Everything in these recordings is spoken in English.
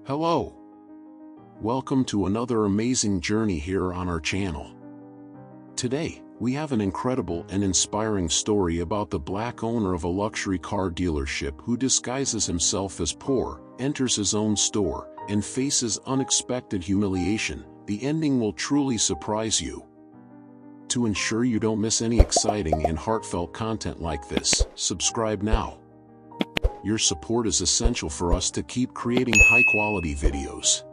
Hello. Welcome to another amazing journey here on our channel. Today, we have an incredible and inspiring story about the black owner of a luxury car dealership who disguises himself as poor, enters his own store, and faces unexpected humiliation. The ending will truly surprise you. To ensure you don't miss any exciting and heartfelt content like this, subscribe now. Your support is essential for us to keep creating high-quality videos.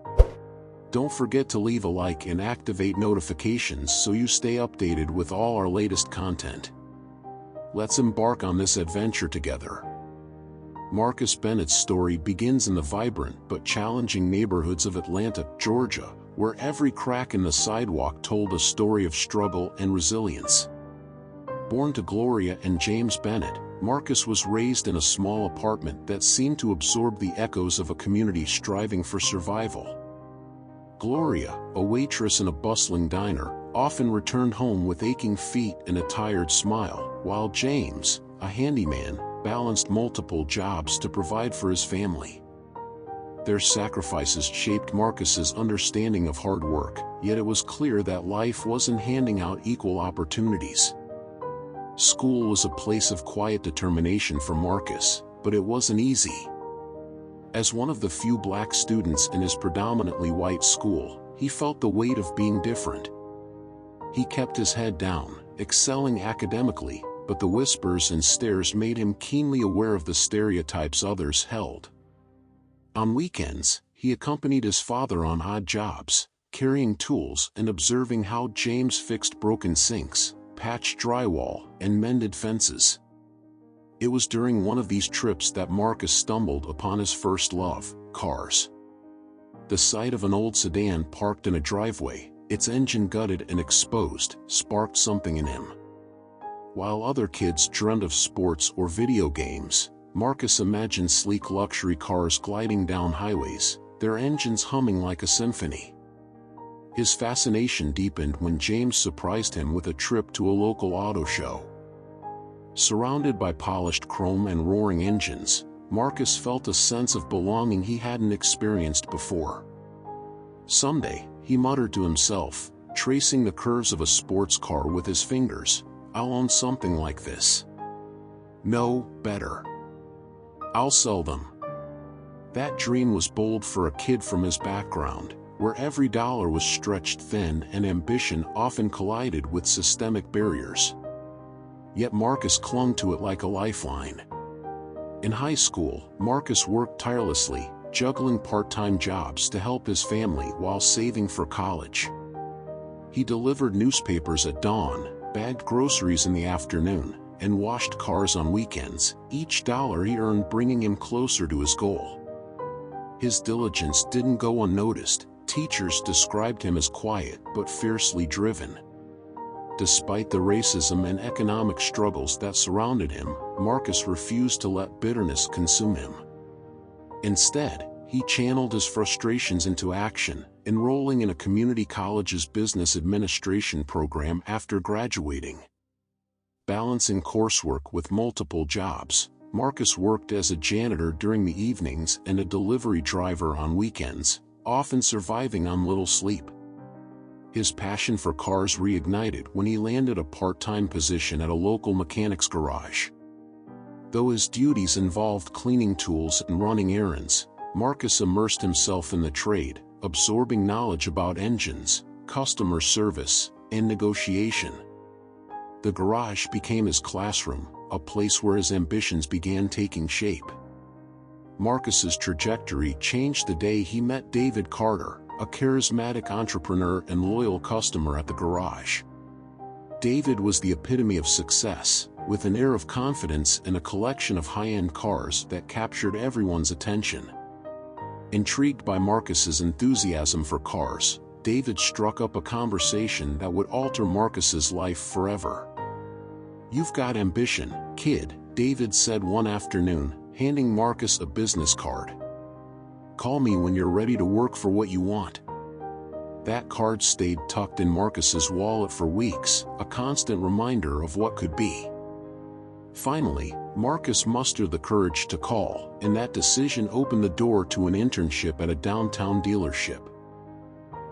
Don't forget to leave a like and activate notifications so you stay updated with all our latest content. Let's embark on this adventure together. Marcus Bennett's story begins in the vibrant but challenging neighborhoods of Atlanta, Georgia, where every crack in the sidewalk told a story of struggle and resilience. Born to Gloria and James Bennett, Marcus was raised in a small apartment that seemed to absorb the echoes of a community striving for survival. Gloria, a waitress in a bustling diner, often returned home with aching feet and a tired smile, while James, a handyman, balanced multiple jobs to provide for his family. Their sacrifices shaped Marcus's understanding of hard work, yet it was clear that life wasn't handing out equal opportunities. School was a place of quiet determination for Marcus, but it wasn't easy. As one of the few black students in his predominantly white school, he felt the weight of being different. He kept his head down, excelling academically, but the whispers and stares made him keenly aware of the stereotypes others held. On weekends, he accompanied his father on odd jobs, carrying tools and observing how James fixed broken sinks, patched drywall, and mended fences. It was during one of these trips that Marcus stumbled upon his first love, cars. The sight of an old sedan parked in a driveway, its engine gutted and exposed, sparked something in him. While other kids dreamed of sports or video games, Marcus imagined sleek luxury cars gliding down highways, their engines humming like a symphony. His fascination deepened when James surprised him with a trip to a local auto show. Surrounded by polished chrome and roaring engines, Marcus felt a sense of belonging he hadn't experienced before. Someday, he muttered to himself, tracing the curves of a sports car with his fingers, "I'll own something like this. No, better. I'll sell them." That dream was bold for a kid from his background, where every dollar was stretched thin and ambition often collided with systemic barriers. Yet Marcus clung to it like a lifeline. In high school, Marcus worked tirelessly, juggling part-time jobs to help his family while saving for college. He delivered newspapers at dawn, bagged groceries in the afternoon, and washed cars on weekends, each dollar he earned bringing him closer to his goal. His diligence didn't go unnoticed. Teachers described him as quiet but fiercely driven. Despite the racism and economic struggles that surrounded him, Marcus refused to let bitterness consume him. Instead, he channeled his frustrations into action, enrolling in a community college's business administration program after graduating. Balancing coursework with multiple jobs, Marcus worked as a janitor during the evenings and a delivery driver on weekends, often surviving on little sleep. His passion for cars reignited when he landed a part-time position at a local mechanic's garage. Though his duties involved cleaning tools and running errands, Marcus immersed himself in the trade, absorbing knowledge about engines, customer service, and negotiation. The garage became his classroom, a place where his ambitions began taking shape. Marcus's trajectory changed the day he met David Carter, a charismatic entrepreneur and loyal customer at the garage. David was the epitome of success, with an air of confidence and a collection of high-end cars that captured everyone's attention. Intrigued by Marcus's enthusiasm for cars, David struck up a conversation that would alter Marcus's life forever. "You've got ambition, kid," David said one afternoon, handing Marcus a business card. "Call me when you're ready to work for what you want." That card stayed tucked in Marcus's wallet for weeks, a constant reminder of what could be. Finally, Marcus mustered the courage to call, and that decision opened the door to an internship at a downtown dealership.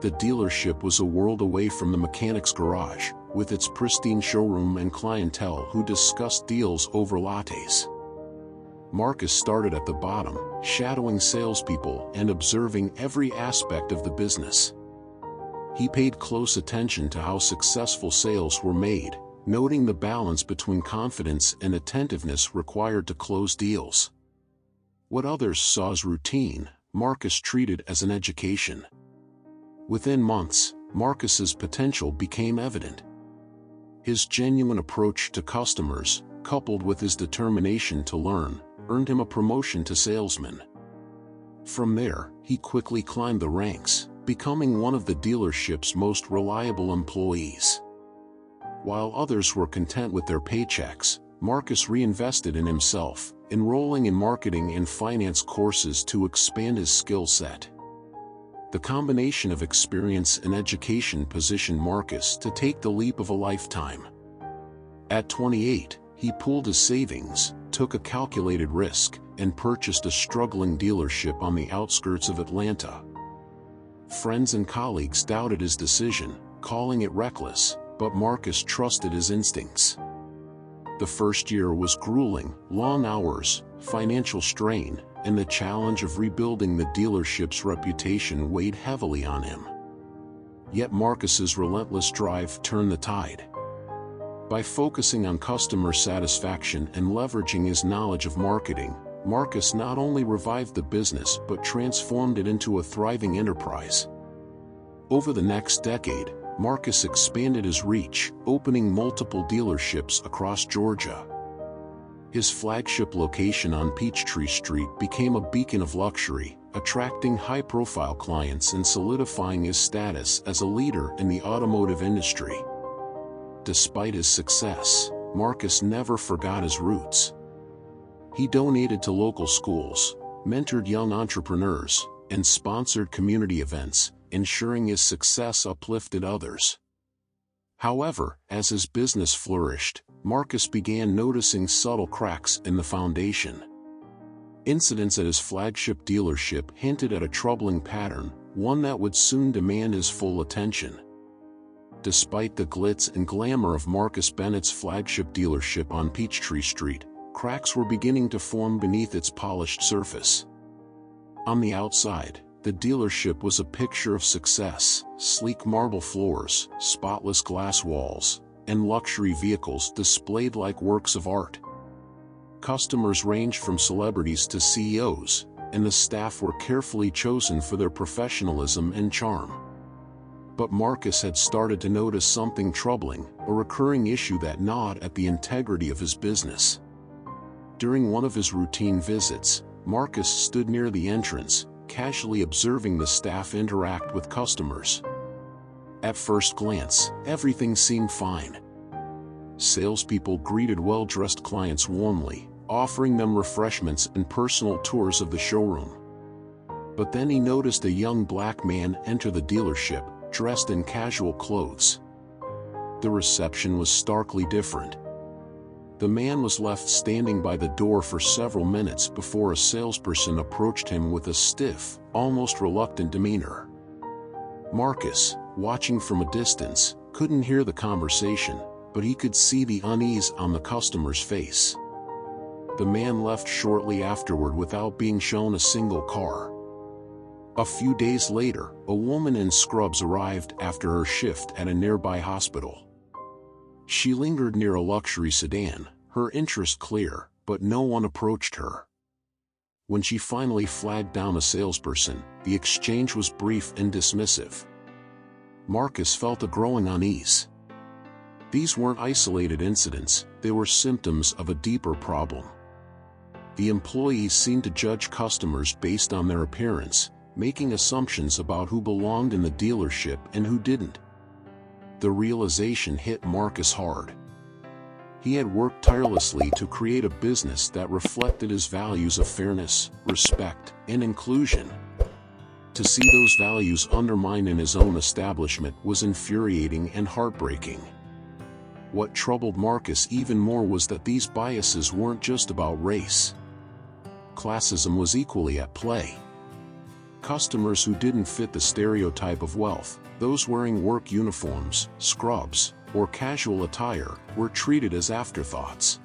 The dealership was a world away from the mechanic's garage, with its pristine showroom and clientele who discussed deals over lattes. Marcus started at the bottom, shadowing salespeople and observing every aspect of the business. He paid close attention to how successful sales were made, noting the balance between confidence and attentiveness required to close deals. What others saw as routine, Marcus treated as an education. Within months, Marcus's potential became evident. His genuine approach to customers, coupled with his determination to learn, earned him a promotion to salesman. From there, he quickly climbed the ranks, becoming one of the dealership's most reliable employees. While others were content with their paychecks, Marcus reinvested in himself, enrolling in marketing and finance courses to expand his skill set. The combination of experience and education positioned Marcus to take the leap of a lifetime. At 28, he pooled his savings, took a calculated risk, and purchased a struggling dealership on the outskirts of Atlanta. Friends and colleagues doubted his decision, calling it reckless, but Marcus trusted his instincts. The first year was grueling, long hours, financial strain, and the challenge of rebuilding the dealership's reputation weighed heavily on him. Yet Marcus's relentless drive turned the tide. By focusing on customer satisfaction and leveraging his knowledge of marketing, Marcus not only revived the business but transformed it into a thriving enterprise. Over the next decade, Marcus expanded his reach, opening multiple dealerships across Georgia. His flagship location on Peachtree Street became a beacon of luxury, attracting high-profile clients and solidifying his status as a leader in the automotive industry. Despite his success, Marcus never forgot his roots. He donated to local schools, mentored young entrepreneurs, and sponsored community events, ensuring his success uplifted others. However, as his business flourished, Marcus began noticing subtle cracks in the foundation. Incidents at his flagship dealership hinted at a troubling pattern, one that would soon demand his full attention. Despite the glitz and glamour of Marcus Bennett's flagship dealership on Peachtree Street, cracks were beginning to form beneath its polished surface. On the outside, the dealership was a picture of success: sleek marble floors, spotless glass walls, and luxury vehicles displayed like works of art. Customers ranged from celebrities to CEOs, and the staff were carefully chosen for their professionalism and charm. But Marcus had started to notice something troubling, a recurring issue that gnawed at the integrity of his business. During one of his routine visits, Marcus stood near the entrance, casually observing the staff interact with customers. At first glance, everything seemed fine. Salespeople greeted well-dressed clients warmly, offering them refreshments and personal tours of the showroom. But then he noticed a young black man enter the dealership, dressed in casual clothes. The reception was starkly different. The man was left standing by the door for several minutes before a salesperson approached him with a stiff, almost reluctant demeanor. Marcus, watching from a distance, couldn't hear the conversation, but he could see the unease on the customer's face. The man left shortly afterward without being shown a single car. A few days later, a woman in scrubs arrived after her shift at a nearby hospital. She lingered near a luxury sedan, her interest clear, but no one approached her. When she finally flagged down a salesperson, the exchange was brief and dismissive. Marcus felt a growing unease. These weren't isolated incidents, they were symptoms of a deeper problem. The employees seemed to judge customers based on their appearance, making assumptions about who belonged in the dealership and who didn't. The realization hit Marcus hard. He had worked tirelessly to create a business that reflected his values of fairness, respect, and inclusion. To see those values undermined in his own establishment was infuriating and heartbreaking. What troubled Marcus even more was that these biases weren't just about race. Classism was equally at play. Customers who didn't fit the stereotype of wealth, those wearing work uniforms, scrubs, or casual attire, were treated as afterthoughts.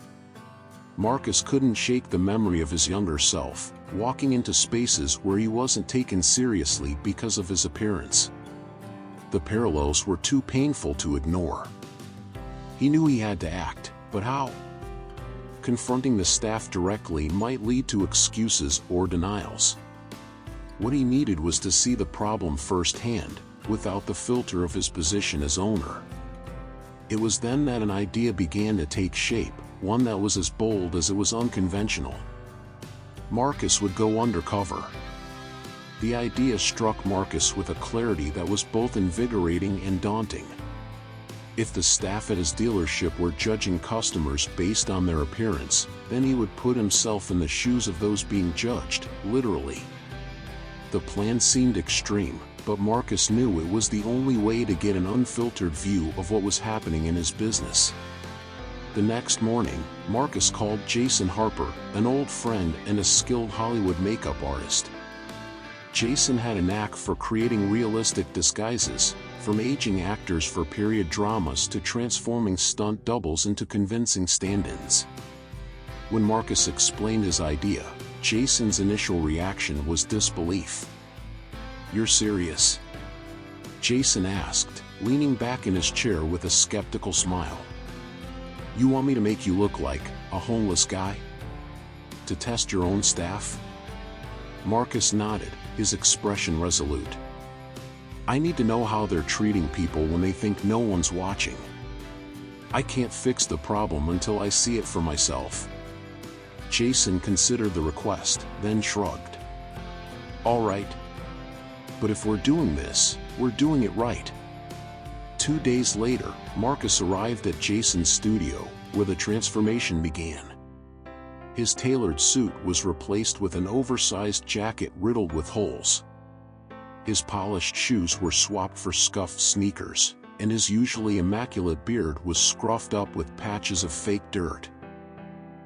Marcus couldn't shake the memory of his younger self, walking into spaces where he wasn't taken seriously because of his appearance. The parallels were too painful to ignore. He knew he had to act, but how? Confronting the staff directly might lead to excuses or denials. What he needed was to see the problem firsthand, without the filter of his position as owner. It was then that an idea began to take shape, one that was as bold as it was unconventional. Marcus would go undercover. The idea struck Marcus with a clarity that was both invigorating and daunting. If the staff at his dealership were judging customers based on their appearance, then he would put himself in the shoes of those being judged, literally. The plan seemed extreme, but Marcus knew it was the only way to get an unfiltered view of what was happening in his business. The next morning, Marcus called Jason Harper, an old friend and a skilled Hollywood makeup artist. Jason had a knack for creating realistic disguises, from aging actors for period dramas to transforming stunt doubles into convincing stand-ins. When Marcus explained his idea, Jason's initial reaction was disbelief. "You're serious?" Jason asked, leaning back in his chair with a skeptical smile. "You want me to make you look like a homeless guy? To test your own staff?" Marcus nodded, his expression resolute. "I need to know how they're treating people when they think no one's watching. I can't fix the problem until I see it for myself." Jason considered the request, then shrugged. "All right. But if we're doing this, we're doing it right." 2 days later, Marcus arrived at Jason's studio, where the transformation began. His tailored suit was replaced with an oversized jacket riddled with holes. His polished shoes were swapped for scuffed sneakers, and his usually immaculate beard was scruffed up with patches of fake dirt.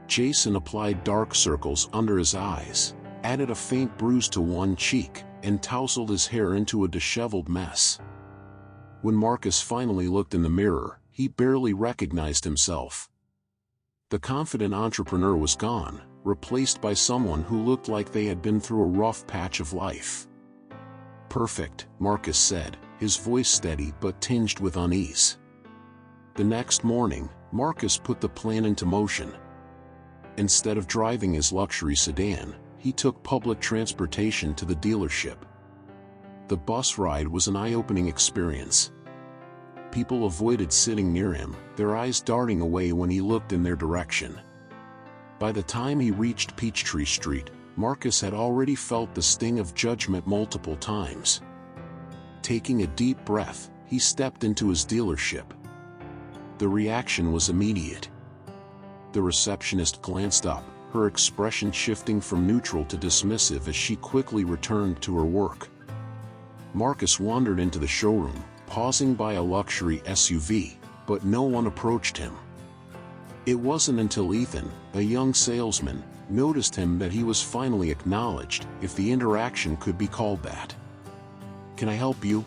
Jason applied dark circles under his eyes, added a faint bruise to one cheek, and tousled his hair into a disheveled mess. When Marcus finally looked in the mirror, he barely recognized himself. The confident entrepreneur was gone, replaced by someone who looked like they had been through a rough patch of life. "Perfect," Marcus said, his voice steady but tinged with unease. The next morning, Marcus put the plan into motion. Instead of driving his luxury sedan, he took public transportation to the dealership. The bus ride was an eye-opening experience. People avoided sitting near him, their eyes darting away when he looked in their direction. By the time he reached Peachtree Street, Marcus had already felt the sting of judgment multiple times. Taking a deep breath, he stepped into his dealership. The reaction was immediate. The receptionist glanced up, her expression shifting from neutral to dismissive as she quickly returned to her work. Marcus wandered into the showroom, pausing by a luxury SUV, but no one approached him. It wasn't until Ethan, a young salesman, noticed him that he was finally acknowledged, if the interaction could be called that. "Can I help you?"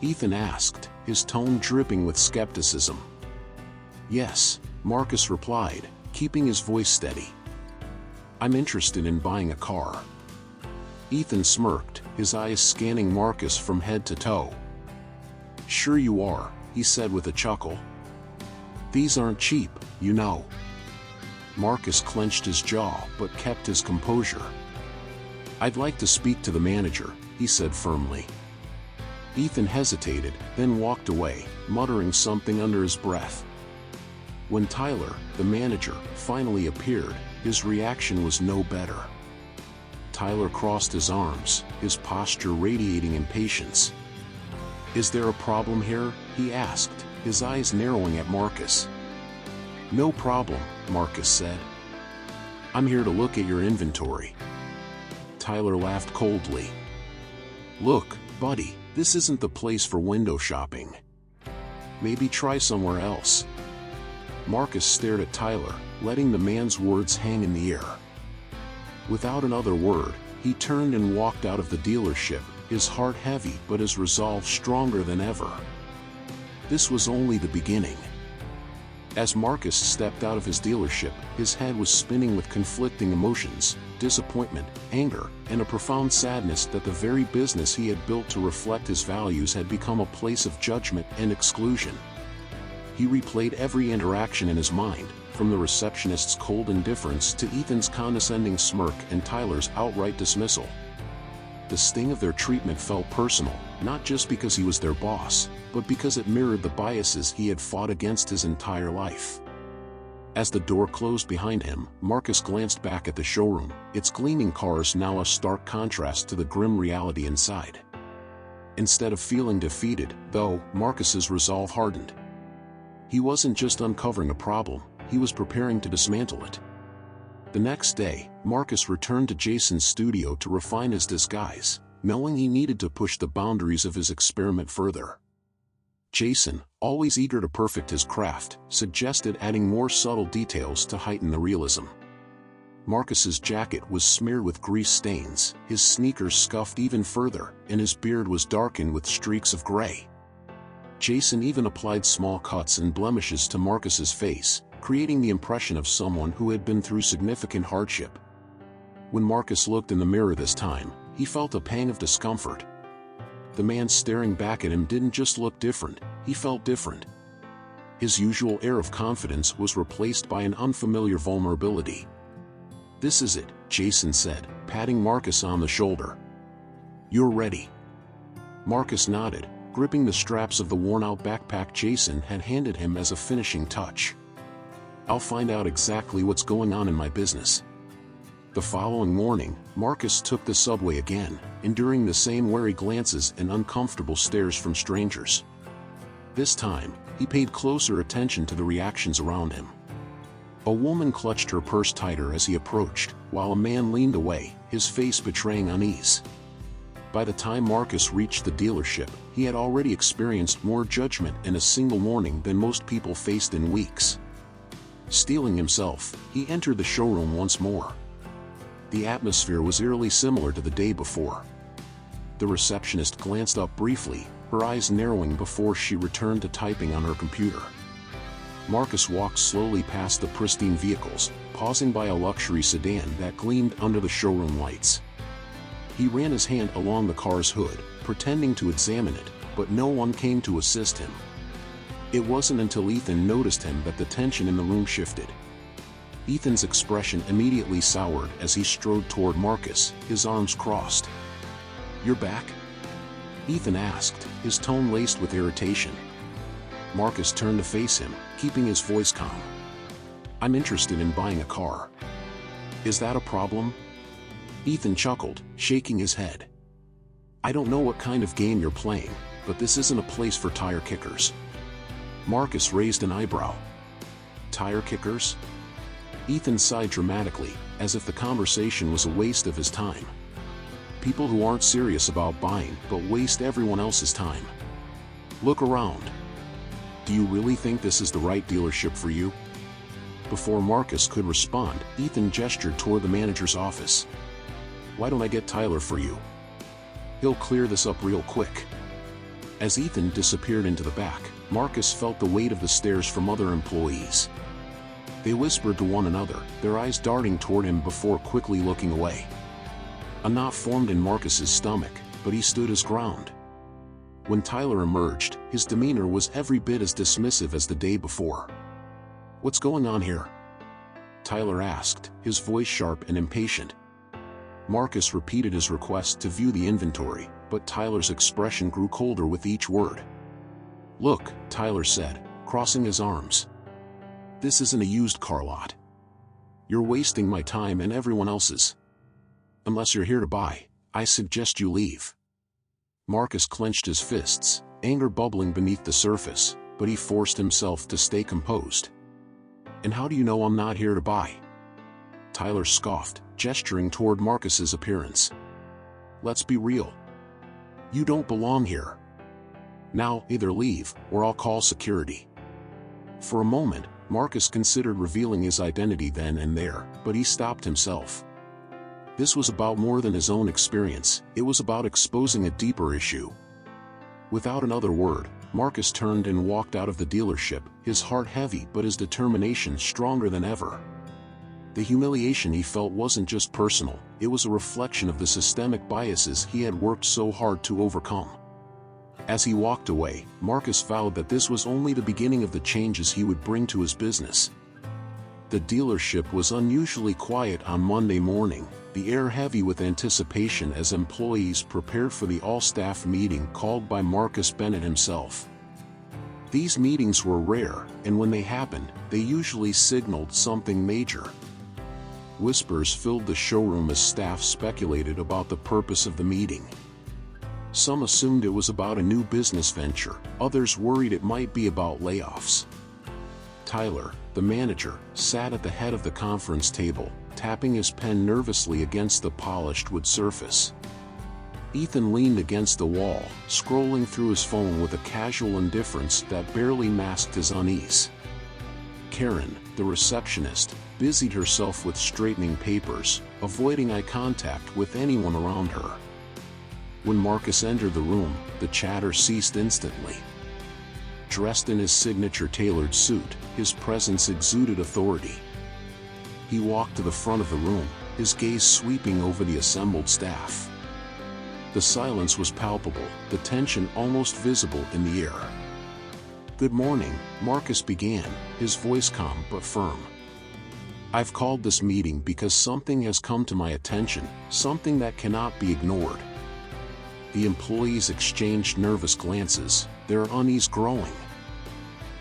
Ethan asked, his tone dripping with skepticism. "Yes," Marcus replied, keeping his voice steady. "I'm interested in buying a car." Ethan smirked, his eyes scanning Marcus from head to toe. "Sure you are," he said with a chuckle. "These aren't cheap, you know." Marcus clenched his jaw but kept his composure. "I'd like to speak to the manager," he said firmly. Ethan hesitated, then walked away, muttering something under his breath. When Tyler, the manager, finally appeared, his reaction was no better. Tyler crossed his arms, his posture radiating impatience. "Is there a problem here?" he asked, his eyes narrowing at Marcus. "No problem," Marcus said. "I'm here to look at your inventory." Tyler laughed coldly. "Look, buddy, this isn't the place for window shopping. Maybe try somewhere else." Marcus stared at Tyler, letting the man's words hang in the air. Without another word, he turned and walked out of the dealership, his heart heavy but his resolve stronger than ever. This was only the beginning. As Marcus stepped out of his dealership, his head was spinning with conflicting emotions, disappointment, anger, and a profound sadness that the very business he had built to reflect his values had become a place of judgment and exclusion. He replayed every interaction in his mind, from the receptionist's cold indifference to Ethan's condescending smirk and Tyler's outright dismissal. The sting of their treatment felt personal, not just because he was their boss, but because it mirrored the biases he had fought against his entire life. As the door closed behind him, Marcus glanced back at the showroom, its gleaming cars now a stark contrast to the grim reality inside. Instead of feeling defeated, though, Marcus's resolve hardened. He wasn't just uncovering a problem, he was preparing to dismantle it. The next day, Marcus returned to Jason's studio to refine his disguise, knowing he needed to push the boundaries of his experiment further. Jason, always eager to perfect his craft, suggested adding more subtle details to heighten the realism. Marcus's jacket was smeared with grease stains, his sneakers scuffed even further, and his beard was darkened with streaks of gray. Jason even applied small cuts and blemishes to Marcus's face, creating the impression of someone who had been through significant hardship. When Marcus looked in the mirror this time, he felt a pang of discomfort. The man staring back at him didn't just look different, he felt different. His usual air of confidence was replaced by an unfamiliar vulnerability. "This is it," Jason said, patting Marcus on the shoulder. "You're ready." Marcus nodded, gripping the straps of the worn-out backpack Jason had handed him as a finishing touch. "I'll find out exactly what's going on in my business." The following morning, Marcus took the subway again, enduring the same wary glances and uncomfortable stares from strangers. This time, he paid closer attention to the reactions around him. A woman clutched her purse tighter as he approached, while a man leaned away, his face betraying unease. By the time Marcus reached the dealership, he had already experienced more judgment in a single morning than most people faced in weeks. Steeling himself, he entered the showroom once more. The atmosphere was eerily similar to the day before. The receptionist glanced up briefly, her eyes narrowing before she returned to typing on her computer. Marcus walked slowly past the pristine vehicles, pausing by a luxury sedan that gleamed under the showroom lights. He ran his hand along the car's hood, pretending to examine it, but no one came to assist him. It wasn't until Ethan noticed him that the tension in the room shifted. Ethan's expression immediately soured as he strode toward Marcus, his arms crossed. "You're back?" Ethan asked, his tone laced with irritation. Marcus turned to face him, keeping his voice calm. "I'm interested in buying a car." "Is that a problem?" Ethan chuckled, shaking his head. "I don't know what kind of game you're playing, but this isn't a place for tire kickers." Marcus raised an eyebrow. "Tire kickers?" Ethan sighed dramatically, as if the conversation was a waste of his time. People who aren't serious about buying but waste everyone else's time. "Look around. Do you really think this is the right dealership for you?" Before Marcus could respond, Ethan gestured toward the manager's office. "Why don't I get Tyler for you? He'll clear this up real quick." As Ethan disappeared into the back, Marcus felt the weight of the stares from other employees. They whispered to one another, their eyes darting toward him before quickly looking away. A knot formed in Marcus's stomach, but he stood his ground. When Tyler emerged, his demeanor was every bit as dismissive as the day before. "What's going on here?" Tyler asked, his voice sharp and impatient. Marcus repeated his request to view the inventory, but Tyler's expression grew colder with each word. "Look," Tyler said, crossing his arms. "This isn't a used car lot. You're wasting my time and everyone else's. Unless you're here to buy, I suggest you leave." Marcus clenched his fists, anger bubbling beneath the surface, but he forced himself to stay composed. "And how do you know I'm not here to buy?" Tyler scoffed, gesturing toward Marcus's appearance. "Let's be real. You don't belong here. Now, either leave, or I'll call security." For a moment, Marcus considered revealing his identity then and there, but he stopped himself. This was about more than his own experience, it was about exposing a deeper issue. Without another word, Marcus turned and walked out of the dealership, his heart heavy but his determination stronger than ever. The humiliation he felt wasn't just personal, it was a reflection of the systemic biases he had worked so hard to overcome. As he walked away, Marcus vowed that this was only the beginning of the changes he would bring to his business. The dealership was unusually quiet on Monday morning, the air heavy with anticipation as employees prepared for the all-staff meeting called by Marcus Bennett himself. These meetings were rare, and when they happened, they usually signaled something major. Whispers filled the showroom as staff speculated about the purpose of the meeting. Some assumed it was about a new business venture, others worried it might be about layoffs. Tyler, the manager, sat at the head of the conference table, tapping his pen nervously against the polished wood surface. Ethan leaned against the wall, scrolling through his phone with a casual indifference that barely masked his unease. Karen, the receptionist, busied herself with straightening papers, avoiding eye contact with anyone around her. When Marcus entered the room, the chatter ceased instantly. Dressed in his signature tailored suit, his presence exuded authority. He walked to the front of the room, his gaze sweeping over the assembled staff. The silence was palpable, the tension almost visible in the air. "Good morning," Marcus began, his voice calm but firm. "I've called this meeting because something has come to my attention, something that cannot be ignored." The employees exchanged nervous glances, their unease growing.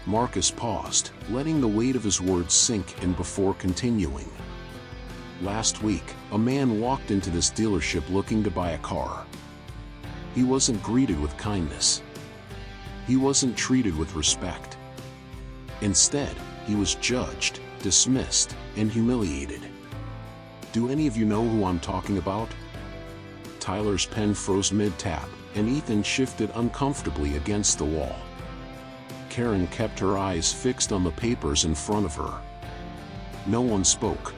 Marcus paused, letting the weight of his words sink in before continuing. "Last week, a man walked into this dealership looking to buy a car. He wasn't greeted with kindness. He wasn't treated with respect. Instead, he was judged, dismissed, and humiliated. Do any of you know who I'm talking about?" Tyler's pen froze mid-tap, and Ethan shifted uncomfortably against the wall. Karen kept her eyes fixed on the papers in front of her. No one spoke.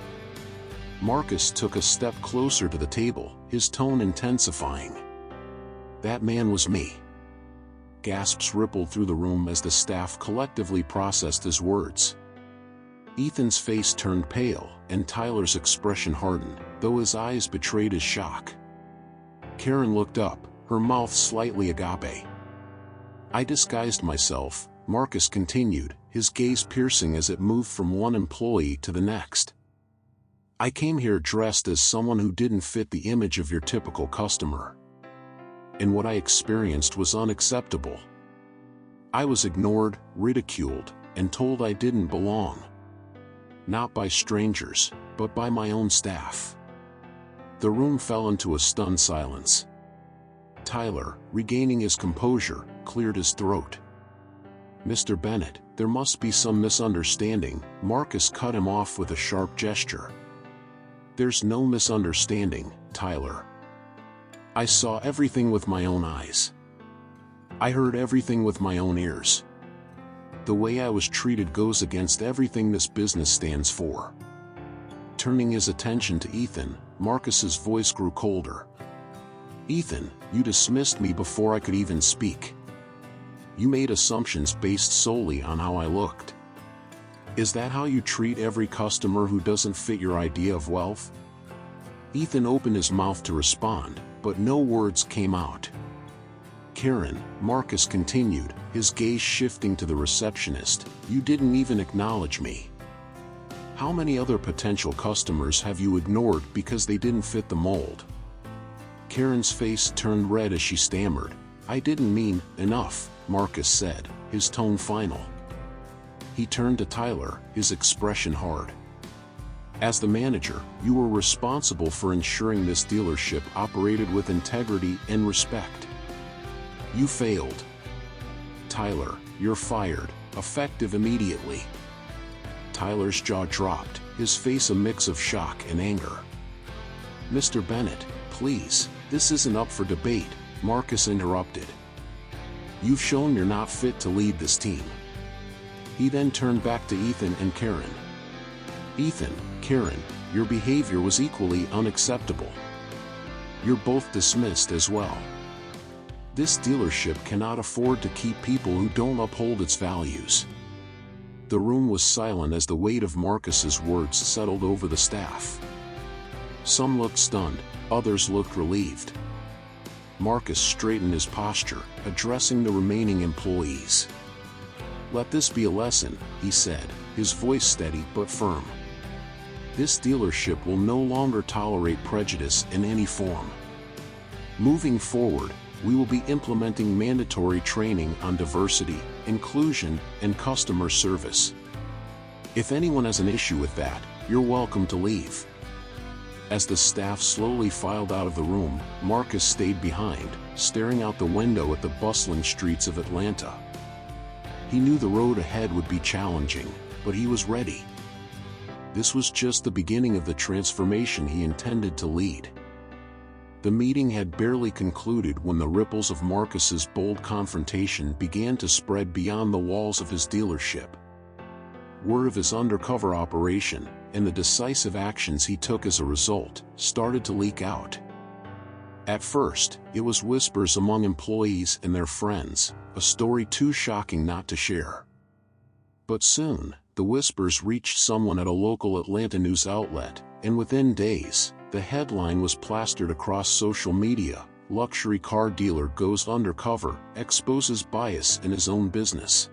Marcus took a step closer to the table, his tone intensifying. "That man was me." Gasps rippled through the room as the staff collectively processed his words. Ethan's face turned pale, and Tyler's expression hardened, though his eyes betrayed his shock. Karen looked up, her mouth slightly agape. "I disguised myself," Marcus continued, his gaze piercing as it moved from one employee to the next. "I came here dressed as someone who didn't fit the image of your typical customer. And what I experienced was unacceptable. I was ignored, ridiculed, and told I didn't belong. Not by strangers, but by my own staff." The room fell into a stunned silence. Tyler, regaining his composure, cleared his throat. "Mr. Bennett, there must be some misunderstanding," Marcus cut him off with a sharp gesture. "There's no misunderstanding, Tyler. I saw everything with my own eyes. I heard everything with my own ears. The way I was treated goes against everything this business stands for." Turning his attention to Ethan, Marcus's voice grew colder. "Ethan, you dismissed me before I could even speak. You made assumptions based solely on how I looked. Is that how you treat every customer who doesn't fit your idea of wealth?" Ethan opened his mouth to respond, but no words came out. "Karen," Marcus continued, his gaze shifting to the receptionist, "you didn't even acknowledge me. How many other potential customers have you ignored because they didn't fit the mold?" Karen's face turned red as she stammered. "I didn't mean enough," Marcus said, his tone final. He turned to Tyler, his expression hard. "As the manager, you were responsible for ensuring this dealership operated with integrity and respect. You failed. Tyler, you're fired, effective immediately." Tyler's jaw dropped, his face a mix of shock and anger. "Mr. Bennett, please, this isn't up for debate," Marcus interrupted. "You've shown you're not fit to lead this team." He then turned back to Ethan and Karen. "Ethan, Karen, your behavior was equally unacceptable. You're both dismissed as well. This dealership cannot afford to keep people who don't uphold its values." The room was silent as the weight of Marcus's words settled over the staff. Some looked stunned, others looked relieved. Marcus straightened his posture, addressing the remaining employees. "Let this be a lesson," he said, his voice steady but firm. "This dealership will no longer tolerate prejudice in any form. Moving forward, we will be implementing mandatory training on diversity, inclusion, and customer service. If anyone has an issue with that, you're welcome to leave." As the staff slowly filed out of the room, Marcus stayed behind, staring out the window at the bustling streets of Atlanta. He knew the road ahead would be challenging, but he was ready. This was just the beginning of the transformation he intended to lead. The meeting had barely concluded when the ripples of Marcus's bold confrontation began to spread beyond the walls of his dealership. Word of his undercover operation, and the decisive actions he took as a result, started to leak out. At first, it was whispers among employees and their friends, a story too shocking not to share. But soon, the whispers reached someone at a local Atlanta news outlet, and within days, the headline was plastered across social media: "Luxury car dealer goes undercover, exposes bias in his own business."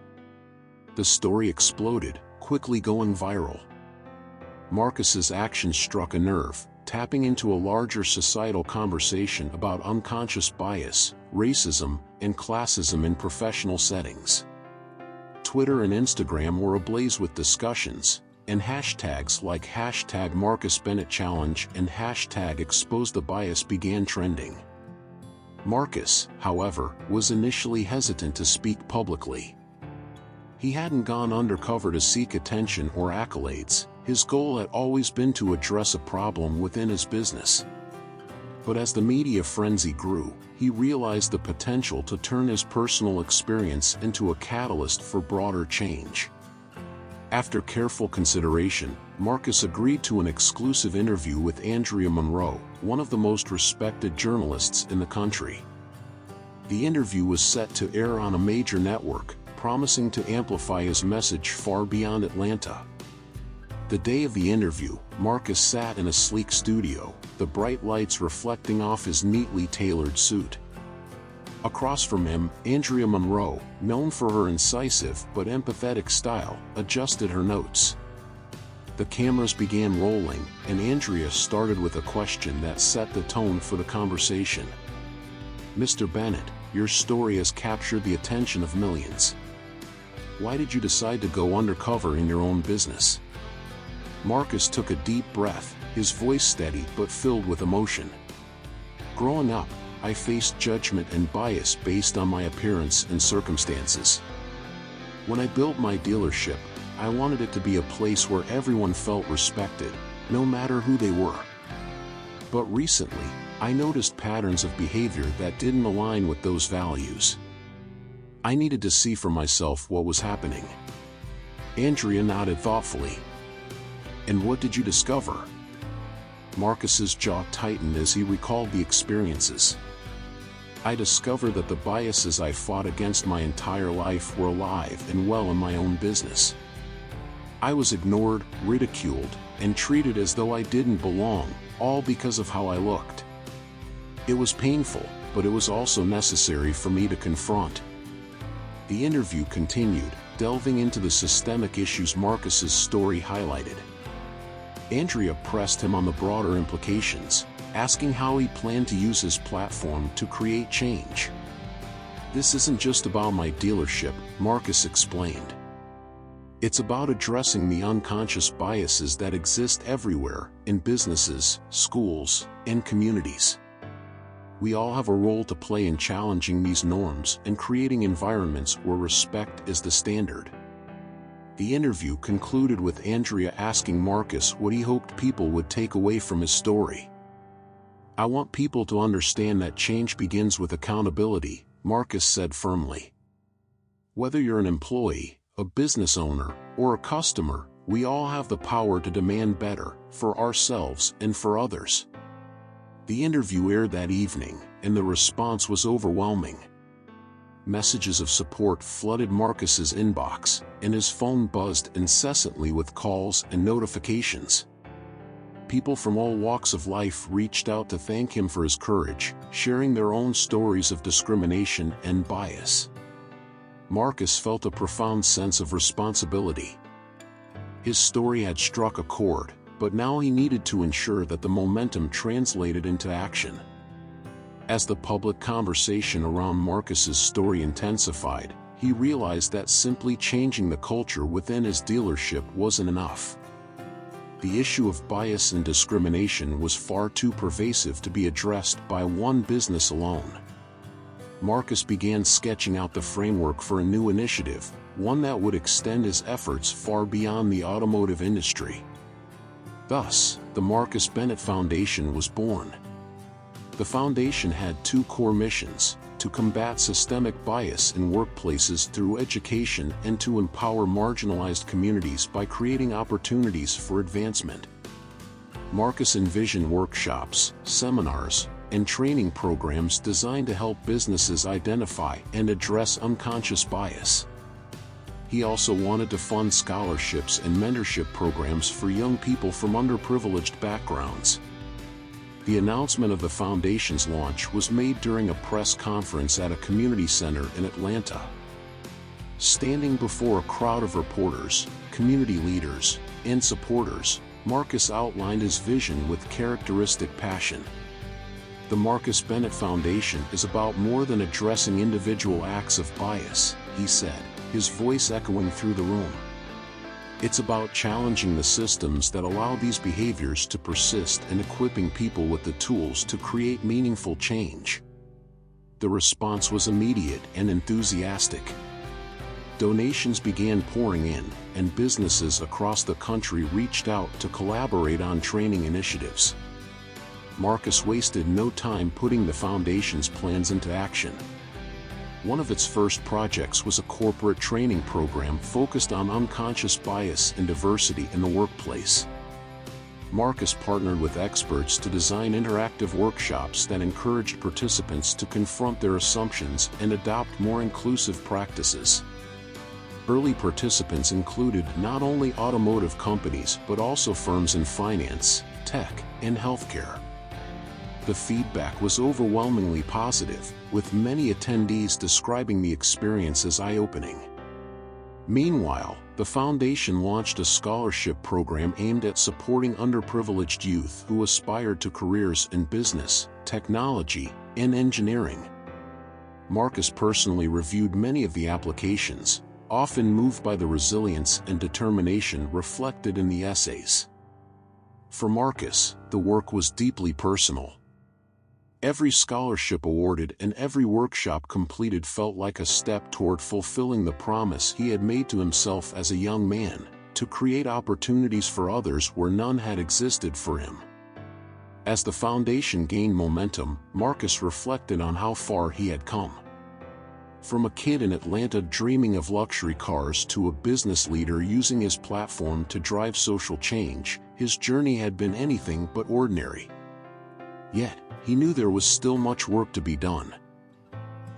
The story exploded, quickly going viral. Marcus's actions struck a nerve, tapping into a larger societal conversation about unconscious bias, racism, and classism in professional settings. Twitter and Instagram were ablaze with discussions, and hashtags like #MarcusBennettChallenge and #ExposeTheBias began trending. Marcus, however, was initially hesitant to speak publicly. He hadn't gone undercover to seek attention or accolades. His goal had always been to address a problem within his business. But as the media frenzy grew, he realized the potential to turn his personal experience into a catalyst for broader change. After careful consideration, Marcus agreed to an exclusive interview with Andrea Monroe, one of the most respected journalists in the country. The interview was set to air on a major network, promising to amplify his message far beyond Atlanta. The day of the interview, Marcus sat in a sleek studio, the bright lights reflecting off his neatly tailored suit. Across from him, Andrea Monroe, known for her incisive but empathetic style, adjusted her notes. The cameras began rolling, and Andrea started with a question that set the tone for the conversation. "Mr. Bennett, your story has captured the attention of millions. Why did you decide to go undercover in your own business?" Marcus took a deep breath, his voice steady but filled with emotion. "Growing up, I faced judgment and bias based on my appearance and circumstances. When I built my dealership, I wanted it to be a place where everyone felt respected, no matter who they were. But recently, I noticed patterns of behavior that didn't align with those values. I needed to see for myself what was happening." Andrea nodded thoughtfully. "And what did you discover?" Marcus's jaw tightened as he recalled the experiences. "I discovered that the biases I fought against my entire life were alive and well in my own business. I was ignored, ridiculed, and treated as though I didn't belong, all because of how I looked. It was painful, but it was also necessary for me to confront." The interview continued, delving into the systemic issues Marcus's story highlighted. Andrea pressed him on the broader implications, asking how he planned to use his platform to create change. "This isn't just about my dealership," Marcus explained. "It's about addressing the unconscious biases that exist everywhere, in businesses, schools, and communities. We all have a role to play in challenging these norms and creating environments where respect is the standard." The interview concluded with Andrea asking Marcus what he hoped people would take away from his story. "I want people to understand that change begins with accountability," Marcus said firmly. "Whether you're an employee, a business owner, or a customer, we all have the power to demand better, for ourselves and for others. The interview aired that evening, and the response was overwhelming. Messages of support flooded Marcus's inbox, and his phone buzzed incessantly with calls and notifications. People from all walks of life reached out to thank him for his courage, sharing their own stories of discrimination and bias. Marcus felt a profound sense of responsibility. His story had struck a chord, but now he needed to ensure that the momentum translated into action. As the public conversation around Marcus's story intensified, he realized that simply changing the culture within his dealership wasn't enough. The issue of bias and discrimination was far too pervasive to be addressed by one business alone. Marcus began sketching out the framework for a new initiative, one that would extend his efforts far beyond the automotive industry. Thus, the Marcus Bennett Foundation was born. The foundation had two core missions: to combat systemic bias in workplaces through education and to empower marginalized communities by creating opportunities for advancement. Marcus envisioned workshops, seminars, and training programs designed to help businesses identify and address unconscious bias. He also wanted to fund scholarships and mentorship programs for young people from underprivileged backgrounds. The announcement of the foundation's launch was made during a press conference at a community center in Atlanta. Standing before a crowd of reporters, community leaders, and supporters, Marcus outlined his vision with characteristic passion. The Marcus Bennett Foundation is about more than addressing individual acts of bias, he said, his voice echoing through the room. It's about challenging the systems that allow these behaviors to persist and equipping people with the tools to create meaningful change. The response was immediate and enthusiastic. Donations began pouring in, and businesses across the country reached out to collaborate on training initiatives. Marcus wasted no time putting the foundation's plans into action. One of its first projects was a corporate training program focused on unconscious bias and diversity in the workplace. Marcus partnered with experts to design interactive workshops that encouraged participants to confront their assumptions and adopt more inclusive practices. Early participants included not only automotive companies but also firms in finance, tech, and healthcare. The feedback was overwhelmingly positive, with many attendees describing the experience as eye-opening. Meanwhile, the foundation launched a scholarship program aimed at supporting underprivileged youth who aspired to careers in business, technology, and engineering. Marcus personally reviewed many of the applications, often moved by the resilience and determination reflected in the essays. For Marcus, the work was deeply personal. Every scholarship awarded and every workshop completed felt like a step toward fulfilling the promise he had made to himself as a young man, to create opportunities for others where none had existed for him. As the foundation gained momentum, Marcus reflected on how far he had come. From a kid in Atlanta dreaming of luxury cars to a business leader using his platform to drive social change, his journey had been anything but ordinary. Yet, he knew there was still much work to be done.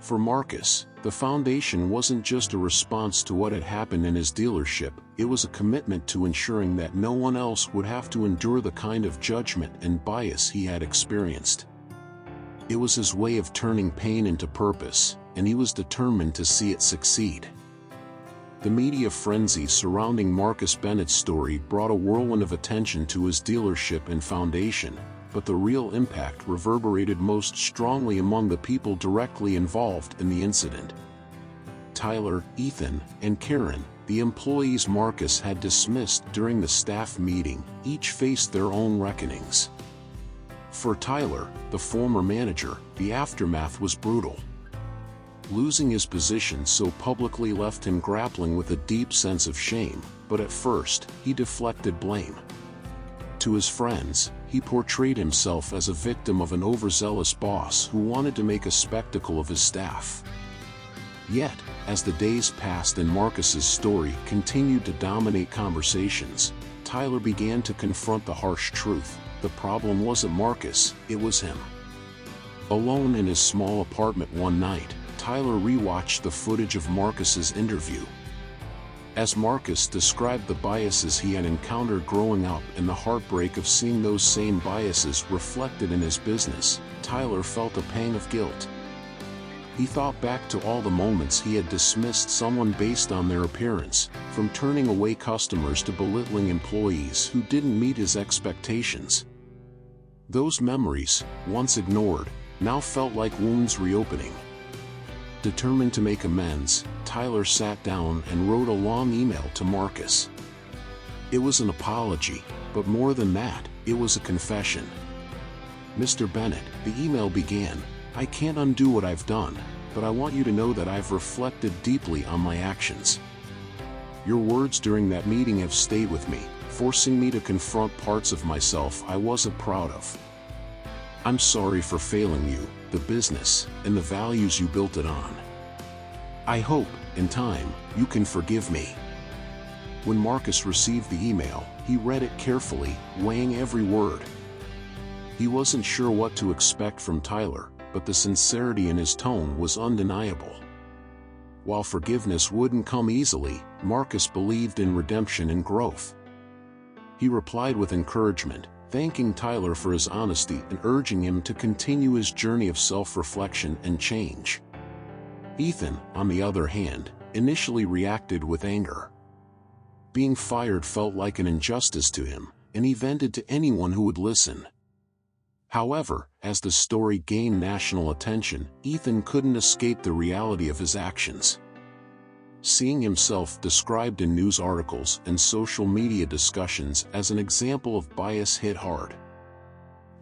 For Marcus, the foundation wasn't just a response to what had happened in his dealership, it was a commitment to ensuring that no one else would have to endure the kind of judgment and bias he had experienced. It was his way of turning pain into purpose, and he was determined to see it succeed. The media frenzy surrounding Marcus Bennett's story brought a whirlwind of attention to his dealership and foundation, but the real impact reverberated most strongly among the people directly involved in the incident. Tyler, Ethan, and Karen, the employees Marcus had dismissed during the staff meeting, each faced their own reckonings. For Tyler, the former manager, the aftermath was brutal. Losing his position so publicly left him grappling with a deep sense of shame, but at first, he deflected blame. To his friends, he portrayed himself as a victim of an overzealous boss who wanted to make a spectacle of his staff. Yet, as the days passed and Marcus's story continued to dominate conversations, Tyler began to confront the harsh truth. The problem wasn't Marcus, it was him. Alone in his small apartment one night, Tyler rewatched the footage of Marcus's interview. As Marcus described the biases he had encountered growing up and the heartbreak of seeing those same biases reflected in his business, Tyler felt a pang of guilt. He thought back to all the moments he had dismissed someone based on their appearance, from turning away customers to belittling employees who didn't meet his expectations. Those memories, once ignored, now felt like wounds reopening. Determined to make amends, Tyler sat down and wrote a long email to Marcus. It was an apology, but more than that, it was a confession. "Mr. Bennett," the email began, "I can't undo what I've done, but I want you to know that I've reflected deeply on my actions. Your words during that meeting have stayed with me, forcing me to confront parts of myself I wasn't proud of. I'm sorry for failing you, the business, and the values you built it on. I hope, in time, you can forgive me." When Marcus received the email, he read it carefully, weighing every word. He wasn't sure what to expect from Tyler, but the sincerity in his tone was undeniable. While forgiveness wouldn't come easily, Marcus believed in redemption and growth. He replied with encouragement, thanking Tyler for his honesty and urging him to continue his journey of self-reflection and change. Ethan, on the other hand, initially reacted with anger. Being fired felt like an injustice to him, and he vented to anyone who would listen. However, as the story gained national attention, Ethan couldn't escape the reality of his actions. Seeing himself described in news articles and social media discussions as an example of bias hit hard.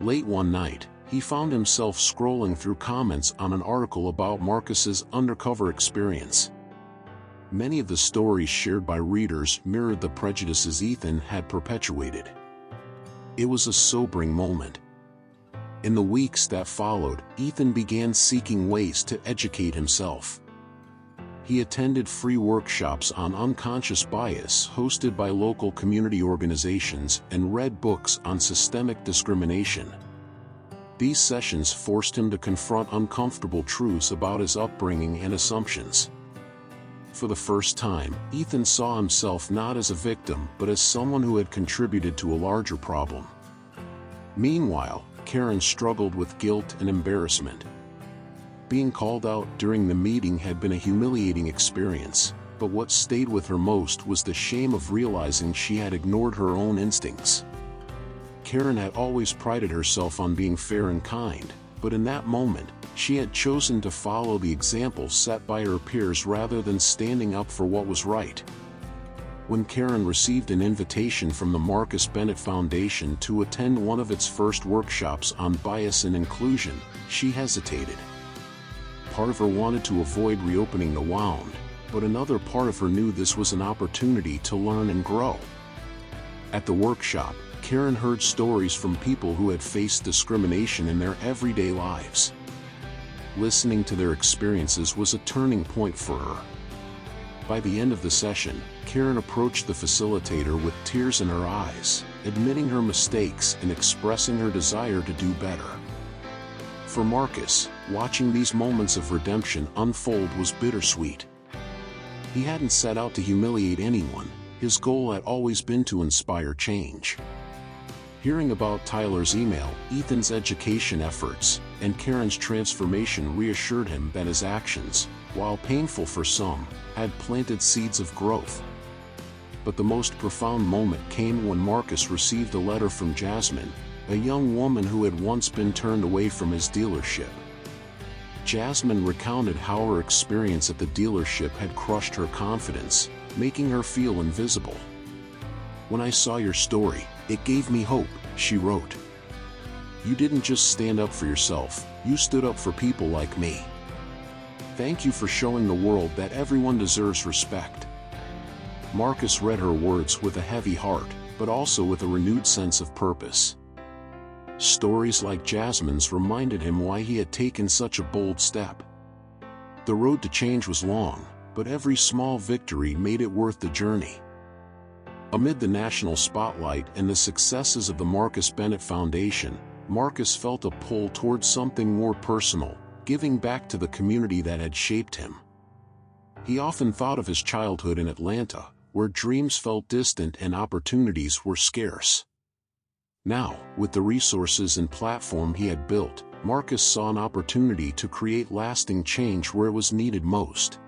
Late one night, he found himself scrolling through comments on an article about Marcus's undercover experience. Many of the stories shared by readers mirrored the prejudices Ethan had perpetuated. It was a sobering moment. In the weeks that followed, Ethan began seeking ways to educate himself. He attended free workshops on unconscious bias hosted by local community organizations and read books on systemic discrimination. These sessions forced him to confront uncomfortable truths about his upbringing and assumptions. For the first time, Ethan saw himself not as a victim but as someone who had contributed to a larger problem. Meanwhile, Karen struggled with guilt and embarrassment. Being called out during the meeting had been a humiliating experience, but what stayed with her most was the shame of realizing she had ignored her own instincts. Karen had always prided herself on being fair and kind, but in that moment, she had chosen to follow the example set by her peers rather than standing up for what was right. When Karen received an invitation from the Marcus Bennett Foundation to attend one of its first workshops on bias and inclusion, she hesitated. Part of her wanted to avoid reopening the wound, but another part of her knew this was an opportunity to learn and grow. At the workshop, Karen heard stories from people who had faced discrimination in their everyday lives. Listening to their experiences was a turning point for her. By the end of the session, Karen approached the facilitator with tears in her eyes, admitting her mistakes and expressing her desire to do better. For Marcus, watching these moments of redemption unfold was bittersweet. He hadn't set out to humiliate anyone, his goal had always been to inspire change. Hearing about Tyler's email, Ethan's education efforts, and Karen's transformation reassured him that his actions, while painful for some, had planted seeds of growth. But the most profound moment came when Marcus received a letter from Jasmine, a young woman who had once been turned away from his dealership. Jasmine recounted how her experience at the dealership had crushed her confidence, making her feel invisible. "When I saw your story, it gave me hope," she wrote. "You didn't just stand up for yourself, you stood up for people like me. Thank you for showing the world that everyone deserves respect." Marcus read her words with a heavy heart, but also with a renewed sense of purpose. Stories like Jasmine's reminded him why he had taken such a bold step. The road to change was long, but every small victory made it worth the journey. Amid the national spotlight and the successes of the Marcus Bennett Foundation, Marcus felt a pull towards something more personal, giving back to the community that had shaped him. He often thought of his childhood in Atlanta, where dreams felt distant and opportunities were scarce. Now, with the resources and platform he had built, Marcus saw an opportunity to create lasting change where it was needed most.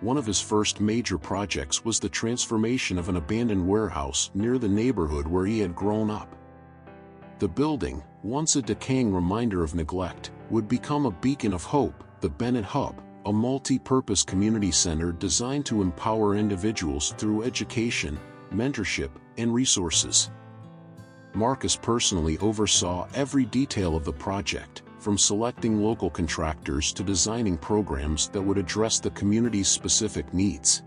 One of his first major projects was the transformation of an abandoned warehouse near the neighborhood where he had grown up. The building, once a decaying reminder of neglect, would become a beacon of hope, the Bennett Hub, a multi-purpose community center designed to empower individuals through education, mentorship, and resources. Marcus personally oversaw every detail of the project, from selecting local contractors to designing programs that would address the community's specific needs.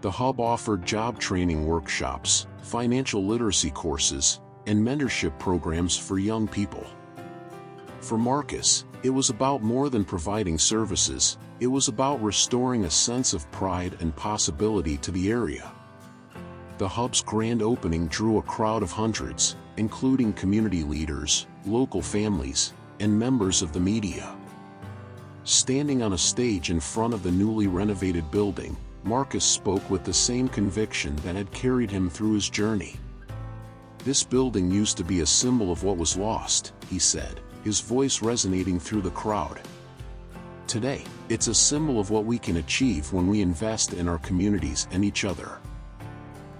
The hub offered job training workshops, financial literacy courses, and mentorship programs for young people. For Marcus, it was about more than providing services, it was about restoring a sense of pride and possibility to the area. The hub's grand opening drew a crowd of hundreds, including community leaders, local families, and members of the media. Standing on a stage in front of the newly renovated building, Marcus spoke with the same conviction that had carried him through his journey. "This building used to be a symbol of what was lost," he said, his voice resonating through the crowd. "Today, it's a symbol of what we can achieve when we invest in our communities and each other."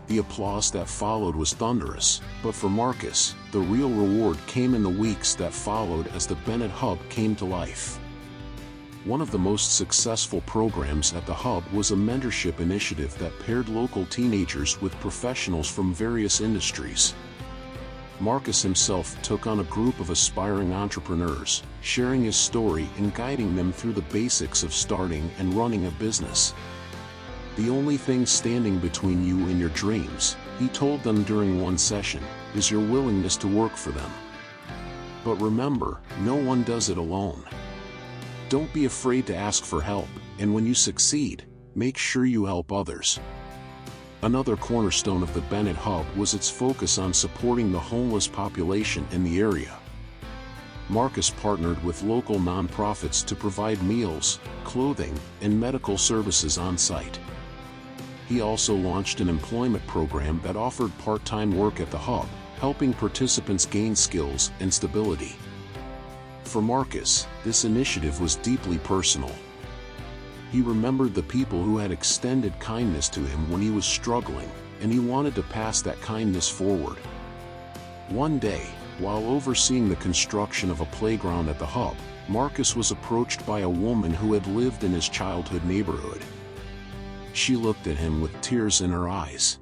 The applause that followed was thunderous, but for Marcus, the real reward came in the weeks that followed as the Bennett Hub came to life. One of the most successful programs at the Hub was a mentorship initiative that paired local teenagers with professionals from various industries. Marcus himself took on a group of aspiring entrepreneurs, sharing his story and guiding them through the basics of starting and running a business. "The only thing standing between you and your dreams," he told them during one session, "is your willingness to work for them. But remember, no one does it alone. Don't be afraid to ask for help, and when you succeed, make sure you help others." Another cornerstone of the Bennett Hub was its focus on supporting the homeless population in the area. Marcus partnered with local nonprofits to provide meals, clothing, and medical services on site. He also launched an employment program that offered part-time work at the Hub, helping participants gain skills and stability. For Marcus, this initiative was deeply personal. He remembered the people who had extended kindness to him when he was struggling, and he wanted to pass that kindness forward. One day, while overseeing the construction of a playground at the Hub, Marcus was approached by a woman who had lived in his childhood neighborhood. She looked at him with tears in her eyes.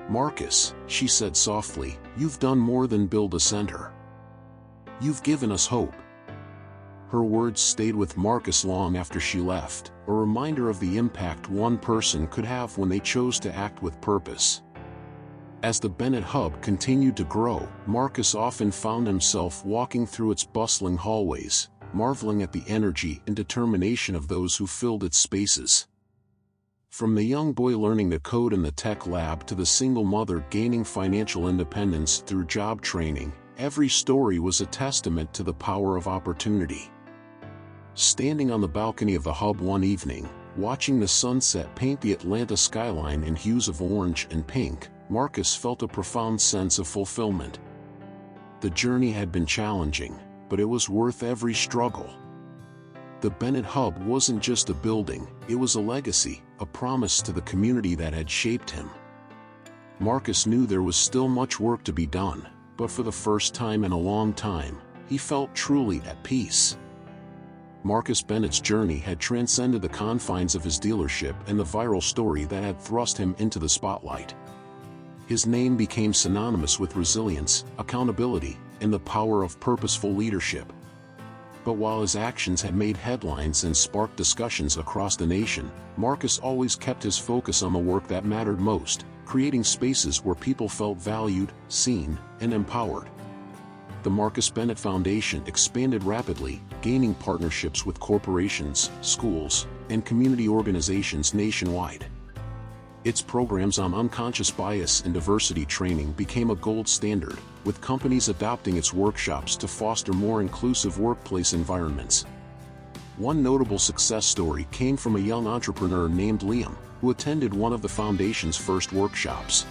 "Marcus," she said softly, "you've done more than build a center. You've given us hope." Her words stayed with Marcus long after she left, a reminder of the impact one person could have when they chose to act with purpose. As the Bennett Hub continued to grow, Marcus often found himself walking through its bustling hallways, marveling at the energy and determination of those who filled its spaces. From the young boy learning to code in the tech lab to the single mother gaining financial independence through job training, every story was a testament to the power of opportunity. Standing on the balcony of the Hub one evening, watching the sunset paint the Atlanta skyline in hues of orange and pink, Marcus felt a profound sense of fulfillment. The journey had been challenging, but it was worth every struggle. The Bennett Hub wasn't just a building, it was a legacy, a promise to the community that had shaped him. Marcus knew there was still much work to be done, but for the first time in a long time, he felt truly at peace. Marcus Bennett's journey had transcended the confines of his dealership and the viral story that had thrust him into the spotlight. His name became synonymous with resilience, accountability, and the power of purposeful leadership. But while his actions had made headlines and sparked discussions across the nation, Marcus always kept his focus on the work that mattered most, creating spaces where people felt valued, seen, and empowered. the Marcus Bennett Foundation expanded rapidly, gaining partnerships with corporations, schools, and community organizations nationwide. Its programs on unconscious bias and diversity training became a gold standard, with companies adopting its workshops to foster more inclusive workplace environments. One notable success story came from a young entrepreneur named Liam, who attended one of the foundation's first workshops.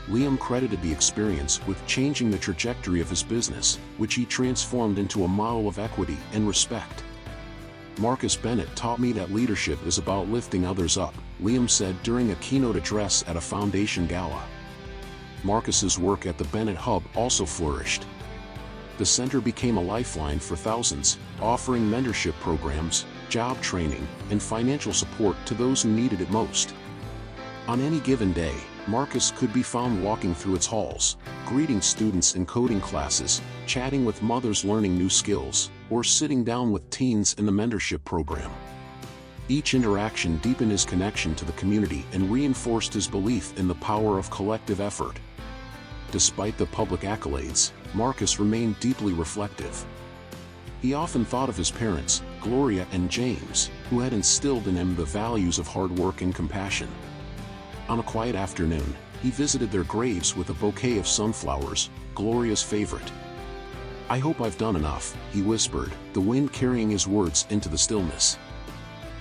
Liam credited the experience with changing the trajectory of his business, which he transformed into a model of equity and respect. "Marcus Bennett taught me that leadership is about lifting others up," Liam said during a keynote address at a foundation gala. Marcus's work at the Bennett Hub also flourished. The center became a lifeline for thousands, offering mentorship programs, job training, and financial support to those who needed it most. On any given day, Marcus could be found walking through its halls, greeting students in coding classes, chatting with mothers learning new skills, or sitting down with teens in the mentorship program. Each interaction deepened his connection to the community and reinforced his belief in the power of collective effort. Despite the public accolades, Marcus remained deeply reflective. He often thought of his parents, Gloria and James, who had instilled in him the values of hard work and compassion. On a quiet afternoon, he visited their graves with a bouquet of sunflowers, Gloria's favorite. "I hope I've done enough," he whispered, the wind carrying his words into the stillness.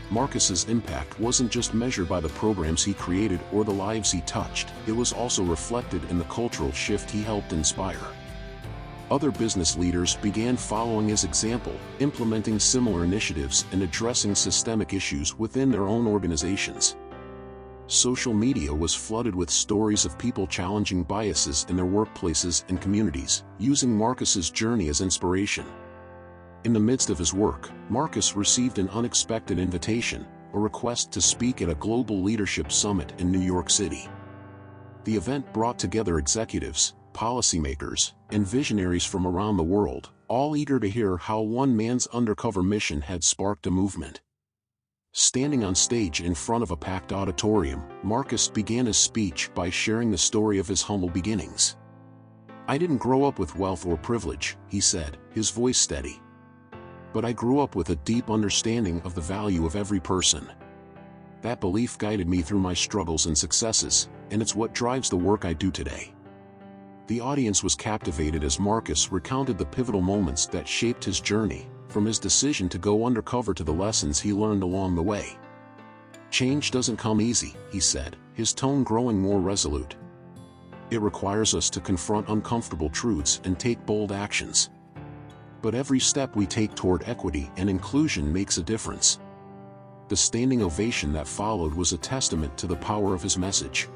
Marcus's impact wasn't just measured by the programs he created or the lives he touched, it was also reflected in the cultural shift he helped inspire. Other business leaders began following his example, implementing similar initiatives and addressing systemic issues within their own organizations. Social media was flooded with stories of people challenging biases in their workplaces and communities, using Marcus's journey as inspiration. In the midst of his work, Marcus received an unexpected invitation, a request to speak at a global leadership summit in New York City. The event brought together executives, policymakers, and visionaries from around the world, all eager to hear how one man's undercover mission had sparked a movement. Standing on stage in front of a packed auditorium, Marcus began his speech by sharing the story of his humble beginnings. "I didn't grow up with wealth or privilege," he said, his voice steady. "But I grew up with a deep understanding of the value of every person. That belief guided me through my struggles and successes, and it's what drives the work I do today." The audience was captivated as Marcus recounted the pivotal moments that shaped his journey, from his decision to go undercover to the lessons he learned along the way. "Change doesn't come easy," he said, his tone growing more resolute. "It requires us to confront uncomfortable truths and take bold actions. But every step we take toward equity and inclusion makes a difference." The standing ovation that followed was a testament to the power of his message.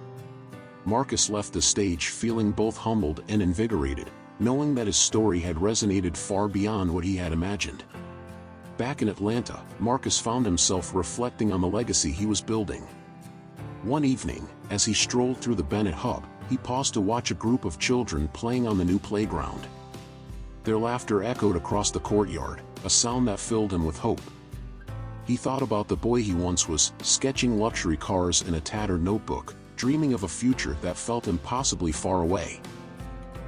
Marcus left the stage feeling both humbled and invigorated, knowing that his story had resonated far beyond what he had imagined. Back in Atlanta, Marcus found himself reflecting on the legacy he was building. One evening, as he strolled through the Bennett Hub, he paused to watch a group of children playing on the new playground. Their laughter echoed across the courtyard, a sound that filled him with hope. He thought about the boy he once was, sketching luxury cars in a tattered notebook, dreaming of a future that felt impossibly far away.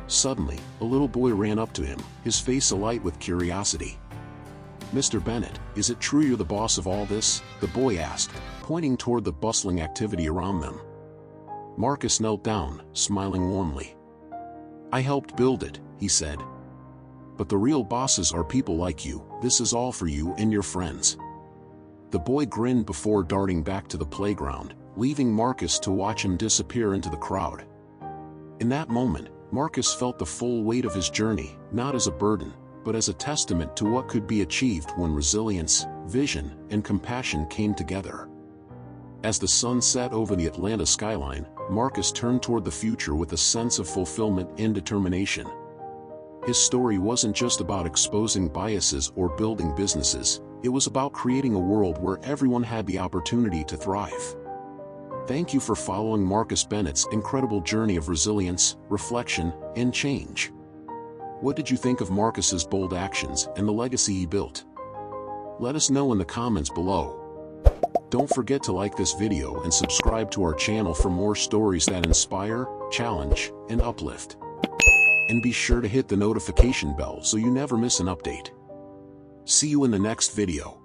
Suddenly, a little boy ran up to him, his face alight with curiosity. "Mr. Bennett, is it true you're the boss of all this?" the boy asked, pointing toward the bustling activity around them. Marcus knelt down, smiling warmly. "I helped build it," he said. "But the real bosses are people like you. This is all for you and your friends." The boy grinned before darting back to the playground, leaving Marcus to watch him disappear into the crowd. In that moment, Marcus felt the full weight of his journey, not as a burden, but as a testament to what could be achieved when resilience, vision, and compassion came together. As the sun set over the Atlanta skyline, Marcus turned toward the future with a sense of fulfillment and determination. His story wasn't just about exposing biases or building businesses, it was about creating a world where everyone had the opportunity to thrive. Thank you for following Marcus Bennett's incredible journey of resilience, reflection, and change. What did you think of Marcus's bold actions and the legacy he built? Let us know in the comments below. Don't forget to like this video and subscribe to our channel for more stories that inspire, challenge, and uplift. and be sure to hit the notification bell so you never miss an update. See you in the next video.